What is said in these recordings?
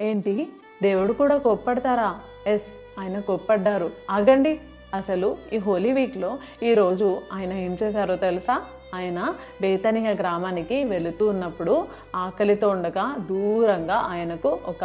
ఏంటి, దేవుడు కూడా కోప్పడతారా? ఎస్, ఆయన కోప్పడ్డారు. ఆగండి, అసలు ఈ హోలీ వీక్లో ఈరోజు ఆయన ఏం చేశారో తెలుసా? ఆయన బేతనియ గ్రామానికి వెళుతూ ఉన్నప్పుడు ఆకలితో ఉండగా దూరంగా ఆయనకు ఒక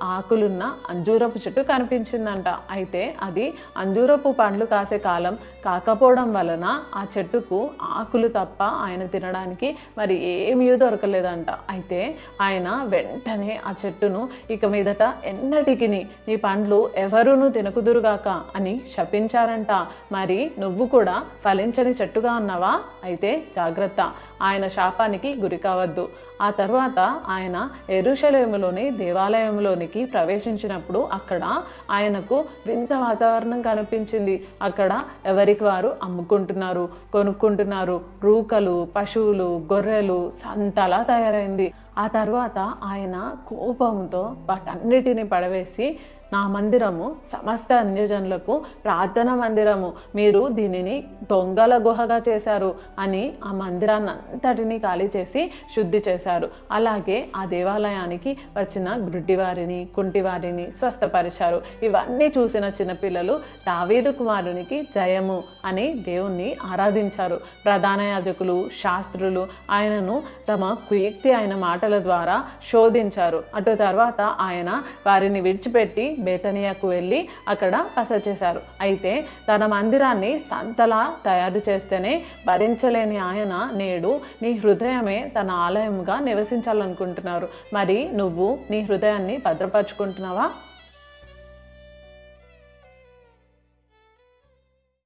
ఆకులున్న అంజూరపు చెట్టు కనిపించిందంట. అయితే అది అంజూరపు పండ్లు కాసే కాలం కాకపోవడం వలన ఆ చెట్టుకు ఆకులు తప్ప ఆయన తినడానికి మరి ఏమీ దొరకలేదంట. అయితే ఆయన వెంటనే ఆ చెట్టును ఇక మీదట ఎన్నటికి నీ పండ్లు ఎవరునూ తినకుదురుగాక అని శపించారంట. మరి నువ్వు కూడా ఫలించని చెట్టుగా ఉన్నావా? అయితే జాగ్రత్త, ఆయన శాపానికి గురి కావద్దు. ఆ తర్వాత ఆయన యెరూషలేములోని దేవాలయంలోనికి ప్రవేశించినప్పుడు అక్కడ ఆయనకు వింత వాతావరణం కనిపించింది. అక్కడ ఎవరికి వారు అమ్ముకుంటున్నారు, కొనుక్కుంటున్నారు. రూకలు, పశువులు, గొర్రెలు సంతలా తయారైంది. ఆ తర్వాత ఆయన కోపంతో వాటన్నిటిని పడవేసి, నా మందిరము సమస్త అన్యజనులకు ప్రార్థన మందిరము, మీరు దీనిని దొంగల గుహగా చేశారు అని ఆ మందిరాన్ని అంతటినీ ఖాళీ చేసి శుద్ధి చేశారు. అలాగే ఆ దేవాలయానికి వచ్చిన గుడ్డివారిని, కుంటివారిని స్వస్థపరిచారు. ఇవన్నీ చూసిన చిన్నపిల్లలు దావీదు కుమారునికి జయము అని దేవుణ్ణి ఆరాధించారు. ప్రధాన యాజకులు, శాస్త్రులు ఆయనను తమ కుయుక్తి అయిన మాటల ద్వారా శోధించారు. అటు తర్వాత ఆయన వారిని విడిచిపెట్టి బేతనియాకు వెళ్ళి అక్కడ బస చేశారు. అయితే తన మందిరాన్ని సంతలా తయారు చేస్తేనే భరించలేని ఆయన నేడు నీ హృదయమే తన ఆలయంగా నివసించాలనుకుంటున్నారు. మరి నువ్వు నీ హృదయాన్ని భద్రపరుచుకుంటున్నావా?